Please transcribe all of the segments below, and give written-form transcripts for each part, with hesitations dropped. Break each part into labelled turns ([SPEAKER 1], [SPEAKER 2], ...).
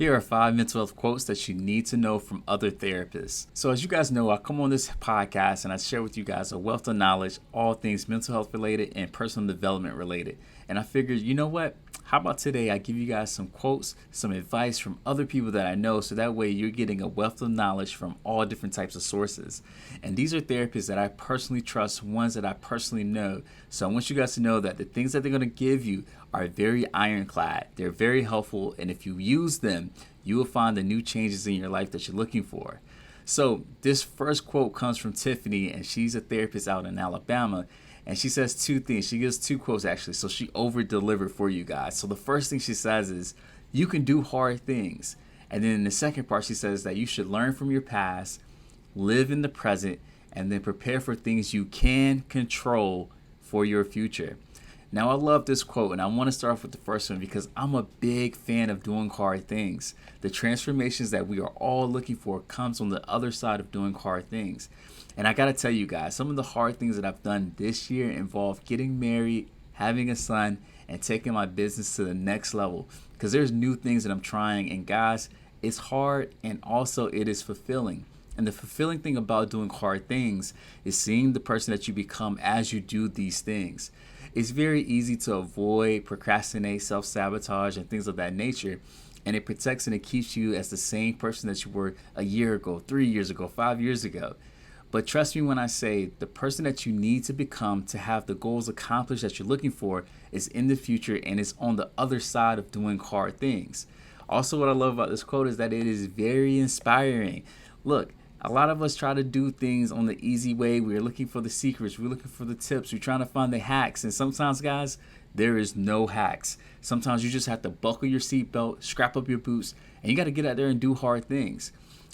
[SPEAKER 1] Here are 5 mental health quotes that you need to know from other therapists. So, as you guys know, I come on this podcast and I share with you guys a wealth of knowledge, all things mental health related and personal development related. And I figured, you know what? How about today I give you guys some quotes, some advice from other people that I know, so that way you're getting a wealth of knowledge from all different types of sources. And these are therapists that I personally trust, ones that I personally know. So I want you guys to know that the things that they're going to give you are very ironclad. They're very helpful, and if you use them, you will find the new changes in your life that you're looking for. So this first quote comes from Tiffany, and she's a therapist out in Alabama. And she says two things. She gives two quotes actually. So she over delivered for you guys. So the first thing she says is, you can do hard things. And then in the second part, she says that you should learn from your past, live in the present, and then prepare for things you can control for your future. Now, I love this quote, and I want to start off with the first one because I'm a big fan of doing hard things. The transformations that we are all looking for comes on the other side of doing hard things. And I got to tell you guys, some of the hard things that I've done this year involve getting married, having a son, and taking my business to the next level. Because there's new things that I'm trying, and guys, it's hard and also it is fulfilling. And the fulfilling thing about doing hard things is seeing the person that you become as you do these things. It's very easy to avoid, procrastinate, self-sabotage, and things of that nature. And it protects and it keeps you as the same person that you were a year ago, 3 years ago, 5 years ago. But trust me when I say the person that you need to become to have the goals accomplished that you're looking for is in the future, and it's on the other side of doing hard things. Also, what I love about this quote is that it is very inspiring. Look, a lot of us try to do things on the easy way. We're looking for the secrets. We're looking for the tips. We're trying to find the hacks. And sometimes, guys, there is no hacks. Sometimes you just have to buckle your seatbelt, strap up your boots, and you got to get out there and do hard things.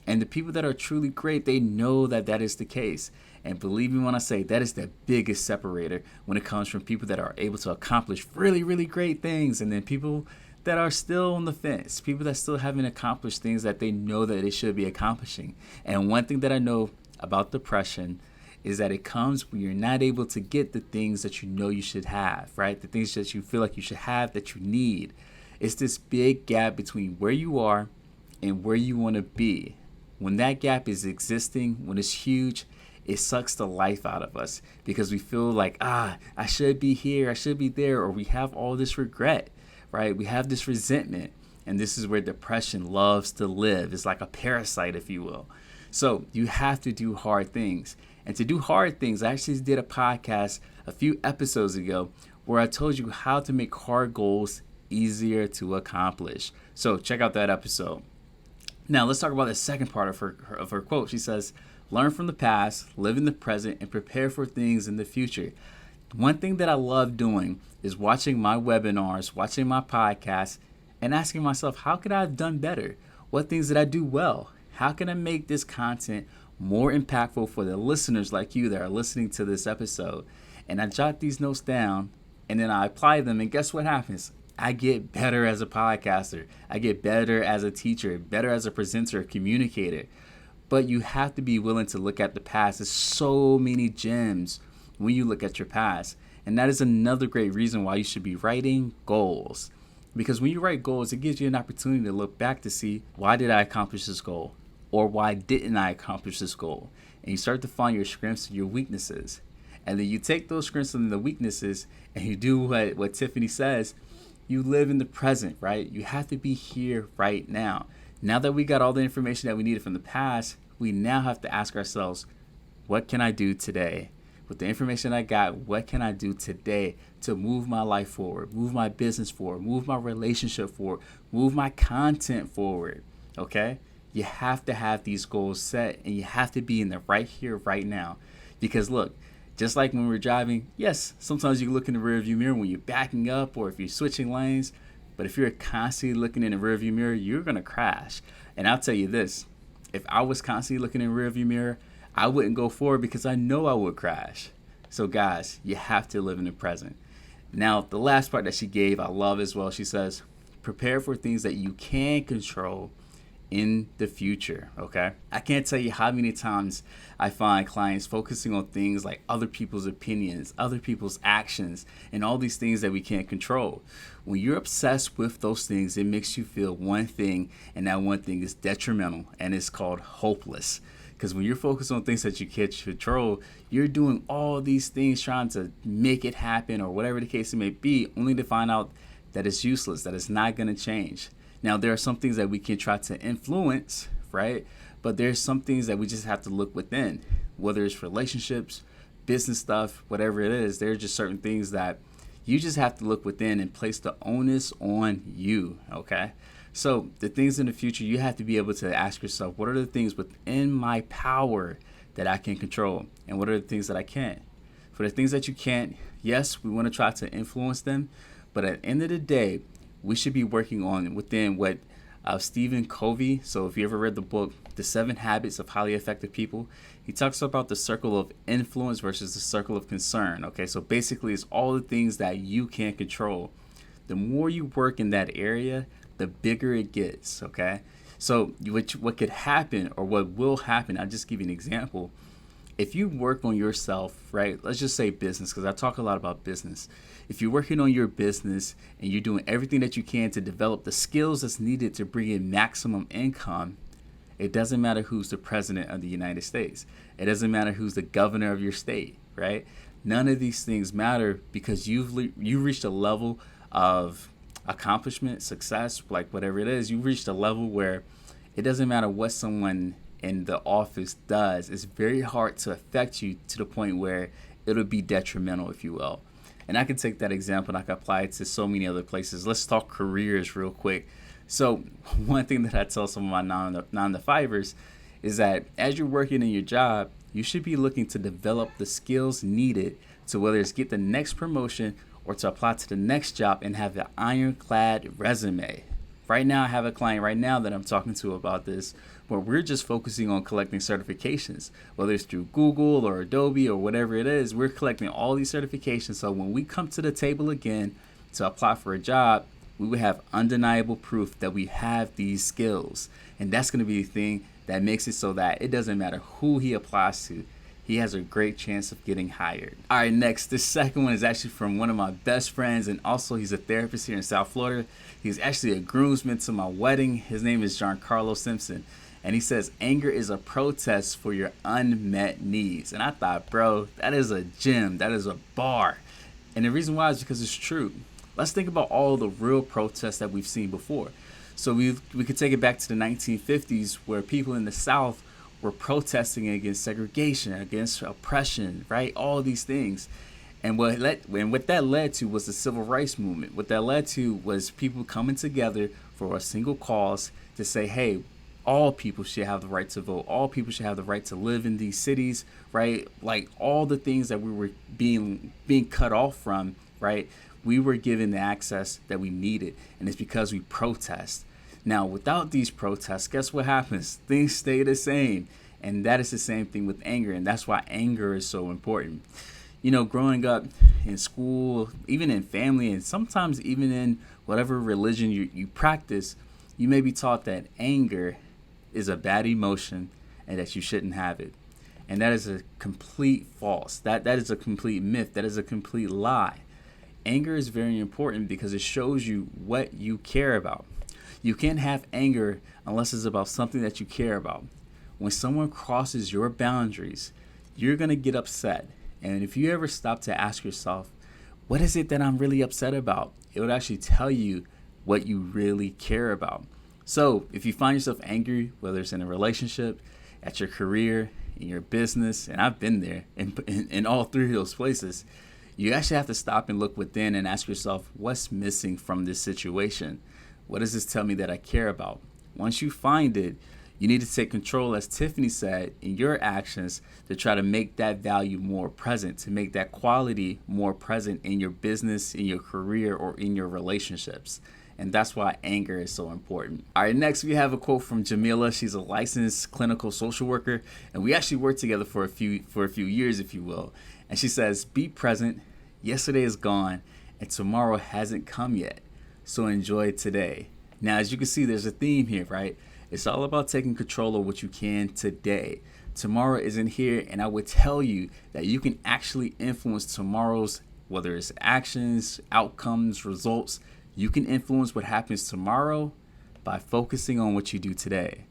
[SPEAKER 1] And the people that are truly great, they know that that is the case. And believe me when I say that is the biggest separator when it comes from people that are able to accomplish really, really great things, and then people that are still on the fence, people that still haven't accomplished things that they know that they should be accomplishing. And one thing that I know about depression is that it comes when you're not able to get the things that you know you should have, right? The things that you feel like you should have that you need. It's this big gap between where you are and where you want to be. When that gap is existing, when it's huge, it sucks the life out of us because we feel like, I should be here, I should be there, or we have all this regret. Right? We have this resentment, and this is where depression loves to live. It's like a parasite, if you will. So you have to do hard things. And to do hard things, I actually did a podcast a few episodes ago where I told you how to make hard goals easier to accomplish. So check out that episode. Now let's talk about the second part of her quote. She says, learn from the past, live in the present, and prepare for things in the future. One thing that I love doing is watching my webinars, watching my podcasts, and asking myself, how could I have done better? What things did I do well? How can I make this content more impactful for the listeners like you that are listening to this episode? And I jot these notes down, and then I apply them, and guess what happens? I get better as a podcaster. I get better as a teacher, better as a presenter, communicator. But you have to be willing to look at the past. There's so many gems when you look at your past. And that is another great reason why you should be writing goals. Because when you write goals, it gives you an opportunity to look back to see, why did I accomplish this goal? Or why didn't I accomplish this goal? And you start to find your strengths and your weaknesses. And then you take those strengths and the weaknesses and you do what Tiffany says. You live in the present, right? You have to be here right now. Now that we got all the information that we needed from the past, we now have to ask ourselves, what can I do today? With the information I got, what can I do today to move my life forward, move my business forward, move my relationship forward, move my content forward, okay? You have to have these goals set, and you have to be in the right here, right now. Because look, just like when we're driving, yes, sometimes you look in the rearview mirror when you're backing up or if you're switching lanes, but if you're constantly looking in the rearview mirror, you're going to crash. And I'll tell you this, if I was constantly looking in the rearview mirror, I wouldn't go forward because I know I would crash. So guys, you have to live in the present. Now, the last part that she gave, I love as well. She says, prepare for things that you can control in the future. Okay, I can't tell you how many times I find clients focusing on things like other people's opinions, other people's actions, and all these things that we can't control. When you're obsessed with those things, it makes you feel one thing, and that one thing is detrimental, and it's called hopeless. Because when you're focused on things that you can't control, you're doing all these things trying to make it happen or whatever the case it may be, only to find out that it's useless, that it's not going to change. Now, there are some things that we can try to influence, right? But there's some things that we just have to look within, whether it's relationships, business stuff, whatever it is. There are just certain things that you just have to look within and place the onus on you, okay? So the things in the future, you have to be able to ask yourself, what are the things within my power that I can control? And what are the things that I can't? For the things that you can't, yes, we want to try to influence them. But at the end of the day, we should be working on within what Stephen Covey, so if you ever read the book, The 7 Habits of Highly Effective People, he talks about the circle of influence versus the circle of concern. Okay, so basically it's all the things that you can't control. The more you work in that area, the bigger it gets, okay? So what could happen or what will happen, I'll just give you an example. If you work on yourself, right, let's just say business, because I talk a lot about business. If you're working on your business and you're doing everything that you can to develop the skills that's needed to bring in maximum income, it doesn't matter who's the president of the United States. It doesn't matter who's the governor of your state, right? None of these things matter because you reached a level of accomplishment, success, like whatever it is. You reached a level where it doesn't matter what someone in the office does. It's very hard to affect you to the point where it'll be detrimental, if you will. And I can take that example and I can apply it to so many other places. Let's talk careers real quick. So one thing that I tell some of my non-to-fivers is that as you're working in your job, you should be looking to develop the skills needed to whether it's get the next promotion or to apply to the next job and have an ironclad resume. Right now, I have a client right now that I'm talking to about this, where we're just focusing on collecting certifications, whether it's through Google or Adobe or whatever it is. We're collecting all these certifications. So when we come to the table again to apply for a job, we would have undeniable proof that we have these skills. And that's going to be the thing that makes it so that it doesn't matter who he applies to. He has a great chance of getting hired. All right, next, this second one is actually from one of my best friends, and also he's a therapist here in South Florida. He's actually a groomsman to my wedding. His name is Giancarlo Simpson, and he says, anger is a protest for your unmet needs. And I thought, bro, that is a gem. That is a bar. And the reason why is because it's true. Let's think about all the real protests that we've seen before. So we could take it back to the 1950s where people in the South were protesting against segregation, against oppression, right? All these things. And what that led to was the civil rights movement. What that led to was people coming together for a single cause to say, hey, all people should have the right to vote. All people should have the right to live in these cities, right? Like all the things that we were being cut off from, right? We were given the access that we needed. And it's because we protest. Now, without these protests, guess what happens? Things stay the same. And that is the same thing with anger. And that's why anger is so important. You know, growing up in school, even in family, and sometimes even in whatever religion you practice, you may be taught that anger is a bad emotion and that you shouldn't have it. And that is a complete false. That is a complete myth. That is a complete lie. Anger is very important because it shows you what you care about. You can't have anger unless it's about something that you care about. When someone crosses your boundaries, you're going to get upset. And if you ever stop to ask yourself, what is it that I'm really upset about? It would actually tell you what you really care about. So if you find yourself angry, whether it's in a relationship, at your career, in your business, and I've been there in all three of those places, you actually have to stop and look within and ask yourself, what's missing from this situation? What does this tell me that I care about? Once you find it, you need to take control, as Tiffany said, in your actions to try to make that value more present, to make that quality more present in your business, in your career, or in your relationships. And that's why anger is so important. All right, next we have a quote from Jamila. She's a licensed clinical social worker, and we actually worked together for a few years, if you will. And she says, be present. Yesterday is gone, and tomorrow hasn't come yet. So enjoy today. Now, as you can see, there's a theme here, right? It's all about taking control of what you can today. Tomorrow isn't here, and I would tell you that you can actually influence tomorrow's, whether it's actions, outcomes, results. You can influence what happens tomorrow by focusing on what you do today.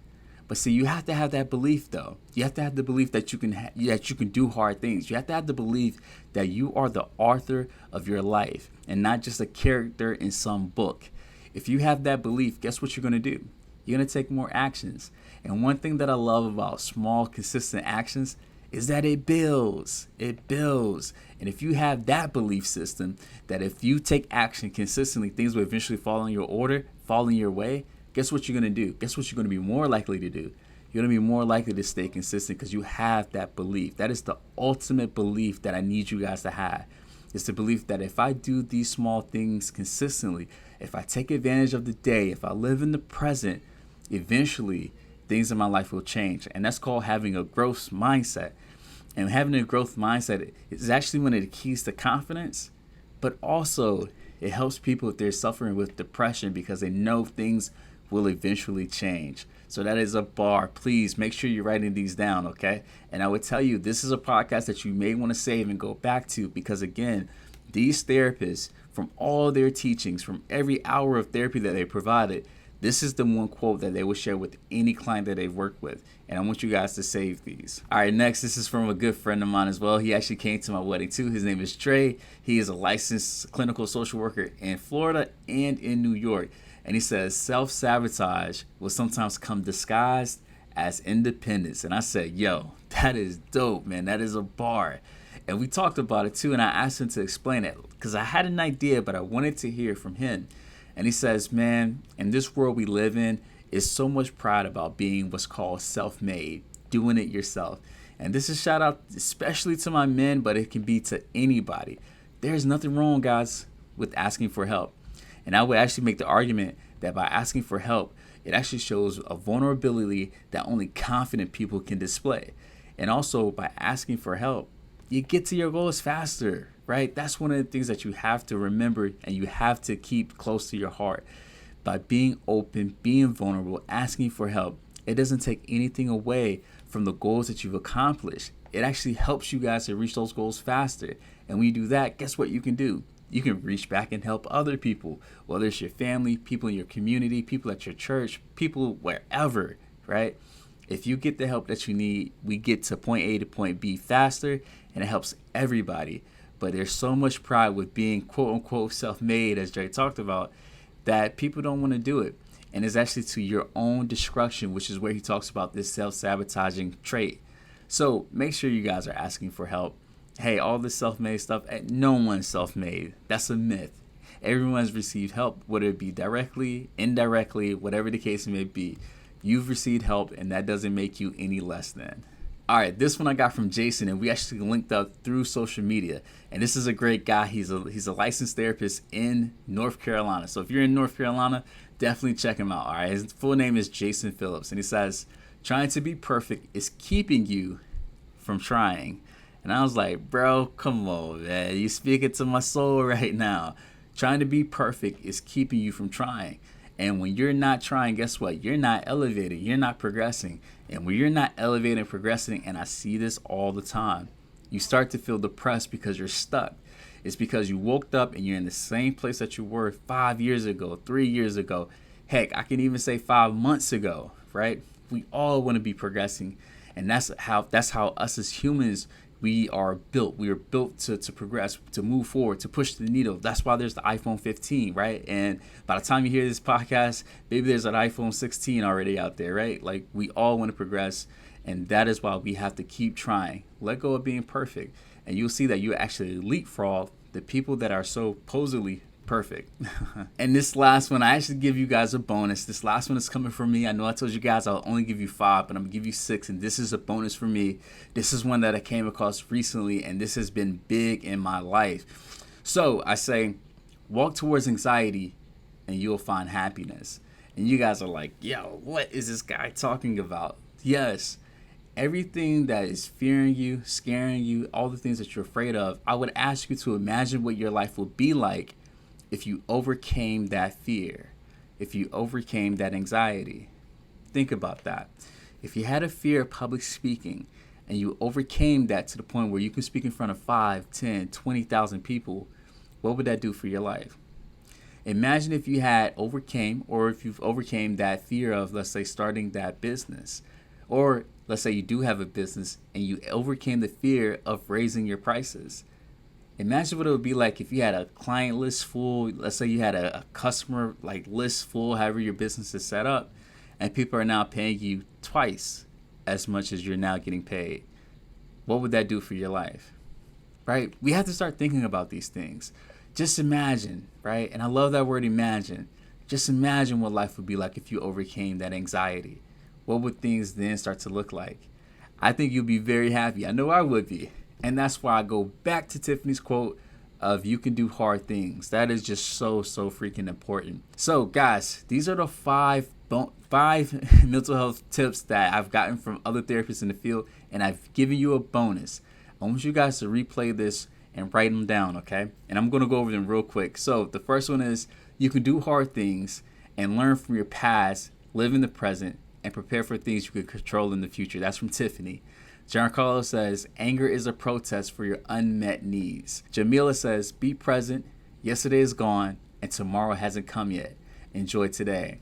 [SPEAKER 1] But see, you have to have that belief, though. You have to have the belief that you can do hard things. You have to have the belief that you are the author of your life and not just a character in some book. If you have that belief, guess what you're going to do? You're going to take more actions. And one thing that I love about small, consistent actions is that it builds. It builds. And if you have that belief system, that if you take action consistently, things will eventually fall in your order, fall in your way, guess what you're going to do? Guess what you're going to be more likely to do? You're going to be more likely to stay consistent because you have that belief. That is the ultimate belief that I need you guys to have. It's the belief that if I do these small things consistently, if I take advantage of the day, if I live in the present, eventually things in my life will change. And that's called having a growth mindset. And having a growth mindset is actually one of the keys to confidence, but also it helps people if they're suffering with depression because they know things will eventually change. So that is a bar. Please make sure you're writing these down, okay? And I would tell you, this is a podcast that you may want to save and go back to because, again, these therapists, from all their teachings, from every hour of therapy that they provided, this is the one quote that they will share with any client that they've worked with. And I want you guys to save these. All right, next, this is from a good friend of mine as well. He actually came to my wedding too. His name is Trey. He is a licensed clinical social worker in Florida and in New York. And he says, self-sabotage will sometimes come disguised as independence. And I said, yo, that is dope, man. That is a bar. And we talked about it too. And I asked him to explain it because I had an idea, but I wanted to hear from him. And he says, man, in this world we live in, is so much pride about being what's called self-made, doing it yourself. And this is shout out especially to my men, but it can be to anybody. There's nothing wrong, guys, with asking for help. And I would actually make the argument that by asking for help, it actually shows a vulnerability that only confident people can display. And also by asking for help, you get to your goals faster, right? That's one of the things that you have to remember and you have to keep close to your heart. By being open, being vulnerable, asking for help, it doesn't take anything away from the goals that you've accomplished. It actually helps you guys to reach those goals faster. And when you do that, guess what you can do? You can reach back and help other people, whether it's your family, people in your community, people at your church, people wherever, right? If you get the help that you need, we get to point A to point B faster, and it helps everybody. But there's so much pride with being quote unquote self-made, as Jay talked about, that people don't want to do it. And it's actually to your own destruction, which is where he talks about this self-sabotaging trait. So make sure you guys are asking for help. Hey, all this self-made stuff, no one's self-made. That's a myth. Everyone's received help, whether it be directly, indirectly, whatever the case may be. You've received help, and that doesn't make you any less than. All right, this one I got from Jason, and we actually linked up through social media. And this is a great guy. He's a licensed therapist in North Carolina. So if you're in North Carolina, definitely check him out. All right, his full name is Jason Phillips, and he says, trying to be perfect is keeping you from trying. And I was like, bro, come on, man. You speaking to my soul right now. Trying to be perfect is keeping you from trying. And when you're not trying, guess what? You're not elevating. You're not progressing. And when you're not elevating and progressing, and I see this all the time, you start to feel depressed because you're stuck. It's because you woke up and you're in the same place that you were 5 years ago, 3 years ago. Heck, I can even say 5 months ago, right? We all want to be progressing. And that's how us as humans, we are built. We are built to progress, to move forward, to push the needle. That's why there's the iPhone 15, right? And by the time you hear this podcast, maybe there's an iPhone 16 already out there, right? Like, we all want to progress, and that is why we have to keep trying. Let go of being perfect, and you'll see that you actually leapfrog the people that are supposedly perfect. And this last one, I actually give you guys a bonus. This last one is coming from me. I know I told you guys I'll only give you 5, but I'm gonna give you 6, and this is a bonus for me. This is one that I came across recently, and this has been big in my life. So I say, walk towards anxiety and you'll find happiness. And you guys are like, yo, what is this guy talking about? Yes, everything that is fearing you, scaring you, all the things that you're afraid of, I would ask you to imagine what your life would be like if you overcame that fear. if you overcame that anxiety? Think about that. If you had a fear of public speaking and you overcame that to the point where you can speak in front of 5, 10, 20,000 people, what would that do for your life? Imagine if you had overcame, or if you've overcame that fear of, let's say, starting that business. Or let's say you do have a business and you overcame the fear of raising your prices. Imagine what it would be like if you had a client list full. Let's say you had a customer list full, however your business is set up, and people are now paying you twice as much as you're now getting paid. What would that do for your life? Right? We have to start thinking about these things. Just imagine, right? And I love that word imagine. Just imagine what life would be like if you overcame that anxiety. What would things then start to look like? I think you'll be very happy. I know I would be. And that's why I go back to Tiffany's quote of you can do hard things. That is just so freaking important. So guys, these are the five mental health tips that I've gotten from other therapists in the field, and I've given you a bonus. I want you guys to replay this and write them down, okay? And I'm going to go over them real quick. So the first one is you can do hard things and learn from your past, live in the present, and prepare for things you can control in the future. That's from Tiffany. Giancarlo says, anger is a protest for your unmet needs. Jamila says, be present. Yesterday is gone, and tomorrow hasn't come yet. Enjoy today.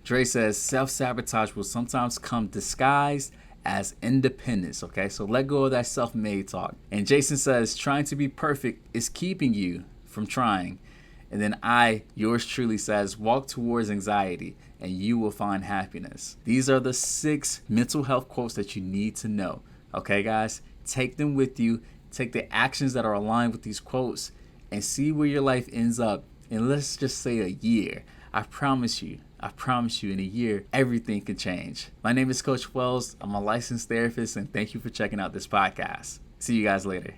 [SPEAKER 1] Dre says, self-sabotage will sometimes come disguised as independence, okay? So let go of that self-made talk. And Jason says, trying to be perfect is keeping you from trying. And then yours truly says, walk towards anxiety and you will find happiness. These are the 6 mental health quotes that you need to know. Okay, guys? Take them with you. Take the actions that are aligned with these quotes and see where your life ends up. And let's just say a year. I promise you, in a year, everything can change. My name is Coach Wells. I'm a licensed therapist, and thank you for checking out this podcast. See you guys later.